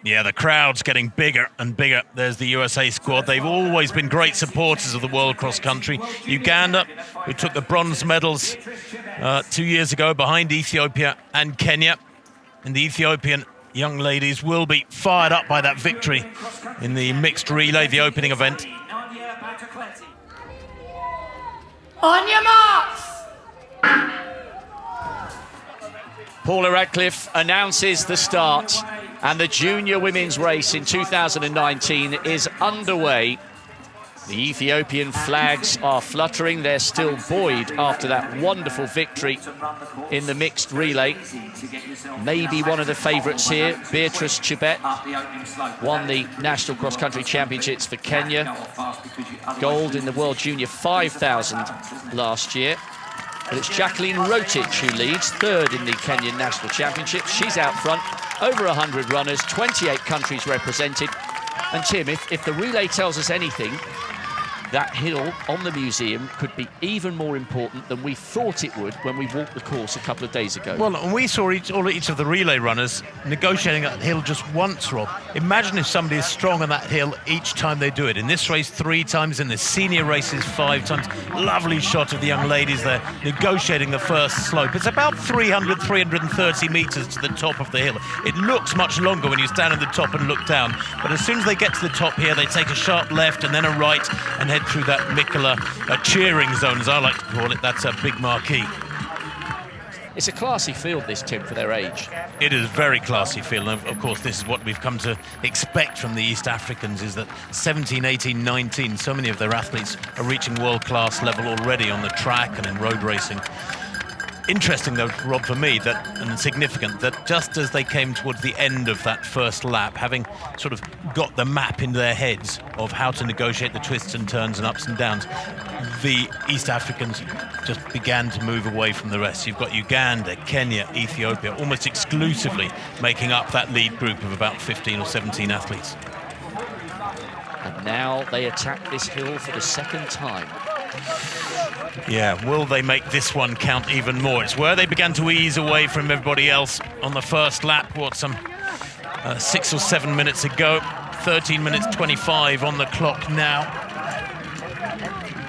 Yeah, the crowd's getting bigger and bigger. There's the USA squad. They've always been great supporters of the world cross country. Uganda, who took the bronze medals 2 years ago behind Ethiopia and Kenya. And the Ethiopian young ladies will be fired up by that victory in the mixed relay, the opening event. On your marks! Paula Radcliffe announces the start, and the junior women's race in 2019 is underway. The Ethiopian flags are fluttering. They're still buoyed after that wonderful victory in the mixed relay. Maybe one of the favourites here, Beatrice Chebet, won the National Cross Country Championships for Kenya. Gold in the World Junior 5000 last year. But it's Jacqueline Rotich who leads, third in the Kenyan National Championship. She's out front, over 100 runners, 28 countries represented. And Tim, if the relay tells us anything, that hill on the museum could be even more important than we thought it would when we walked the course a couple of days ago. Well, and we saw each of the relay runners negotiating that hill just once, Rob. Imagine if somebody is strong on that hill each time they do it. In this race, 3 times, in the senior races, 5 times. Lovely shot of the young ladies there negotiating the first slope. It's about 300, 330 metres to the top of the hill. It looks much longer when you stand at the top and look down. But as soon as they get to the top here, they take a sharp left and then a right and head through that Mikola cheering zone, as I like to call it. That's a big marquee. It's a classy field, this, Tim, for their age. It is a very classy field, and of course this is what we've come to expect from the East Africans, is that 17, 18, 19, so many of their athletes are reaching world-class level already on the track and in road racing. Interesting, though, Rob, for me, that, and significant, that just as they came towards the end of that first lap, having sort of got the map in their heads of how to negotiate the twists and turns and ups and downs, the East Africans just began to move away from the rest. You've got Uganda, Kenya, Ethiopia, almost exclusively making up that lead group of about 15 or 17 athletes. And now they attack this hill for the second time. Yeah, will they make this one count even more? It's where they began to ease away from everybody else on the first lap, some 6 or 7 minutes ago. 13 minutes 25 on the clock now.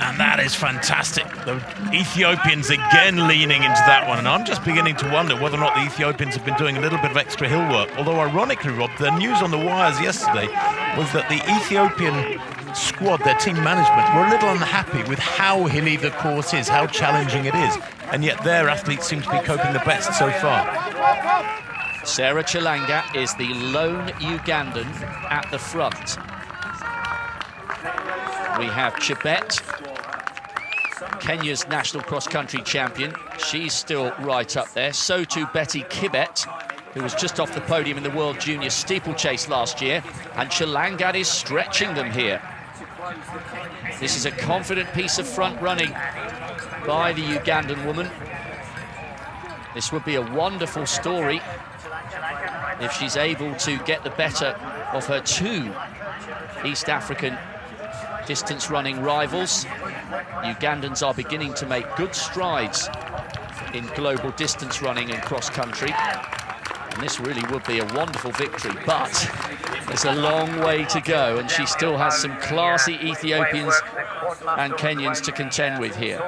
And that is fantastic. The Ethiopians again leaning into that one. And I'm just beginning to wonder whether or not the Ethiopians have been doing a little bit of extra hill work. Although ironically, Rob, the news on the wires yesterday was that the Ethiopian squad, their team management, were a little unhappy with how hilly the course is, how challenging it is, and yet their athletes seem to be coping the best so far. Sarah Chilanga is the lone Ugandan at the front. We have Chebet, Kenya's national cross-country champion. She's still right up there. So too Betty Kibet, who was just off the podium in the World Junior Steeplechase last year. And Chilanga is stretching them here. This is a confident piece of front running by the Ugandan woman. This would be a wonderful story if she's able to get the better of her 2 East African distance running rivals. Ugandans are beginning to make good strides in global distance running and cross country. And this really would be a wonderful victory, but there's a long way to go, and she still has some classy Ethiopians and Kenyans to contend with here.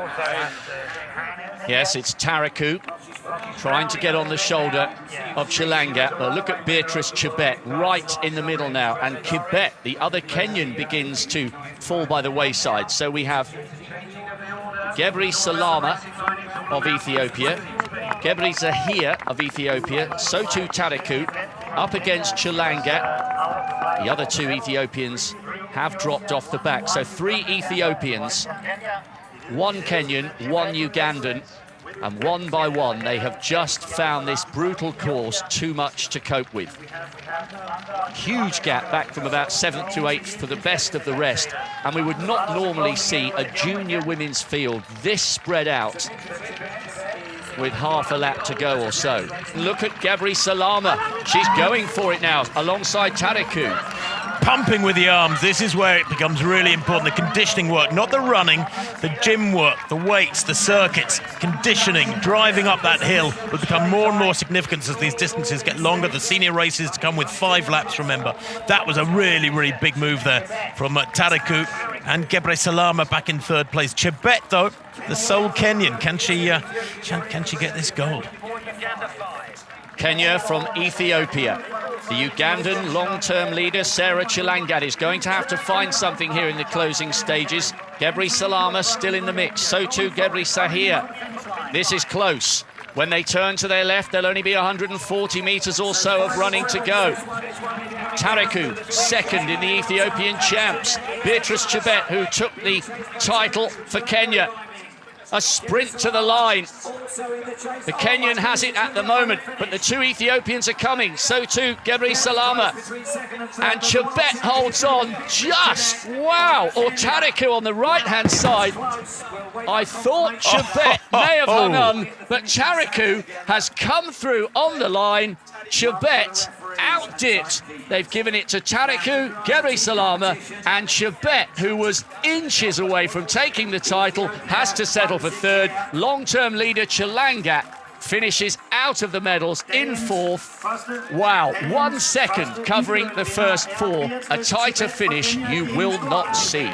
Yes, it's Taraku trying to get on the shoulder of Chilanga. But look at Beatrice Chebet right in the middle now, and Kibet, the other Kenyan, begins to fall by the wayside. So we have Gebri Salama of Ethiopia, Gebri Zahir of Ethiopia, so too Taraku, up against Chilanga. The other 2 Ethiopians have dropped off the back. So 3 Ethiopians, 1 Kenyan, 1 Ugandan, and one by one they have just found this brutal course too much to cope with. Huge gap back from about 7th to 8th for the best of the rest, and we would not normally see a junior women's field this spread out with half a lap to go or so. Look at Gebri Salama. She's going for it now alongside Taraku. pumping with the arms. This is where it becomes really important. The conditioning work, not the running, the gym work, the weights, the circuits, conditioning, driving up that hill will become more and more significant as these distances get longer. The senior races to come with 5 laps, remember. That was a really, really big move there from Tariku and Gebre Salama back in 3rd place. Chebet, though, the sole Kenyan. Can she get this gold? Kenya from Ethiopia. The Ugandan long-term leader, Sarah Chilangat, is going to have to find something here in the closing stages. Gebre Salama still in the mix, so too Gebre Sahir. This is close. When they turn to their left, there'll only be 140 metres or so of running to go. Tariku, 2nd in the Ethiopian champs. Beatrice Chebet, who took the title for Kenya. A sprint to the line. The Kenyan has it at the moment, but the 2 Ethiopians are coming. So too Gebre Salama. And Chebet holds on just, wow. Or Tariku on the right-hand side. I thought Chebet may have hung on, but Tariku has come through on the line. Chebet outdid. They've given it to Tariku, Gebre Salama, and Chebet, who was inches away from taking the title, has to settle for 3rd. Long-term leader Chilangat finishes out of the medals in 4th. Wow, 1 second covering the first 4. A tighter finish you will not see.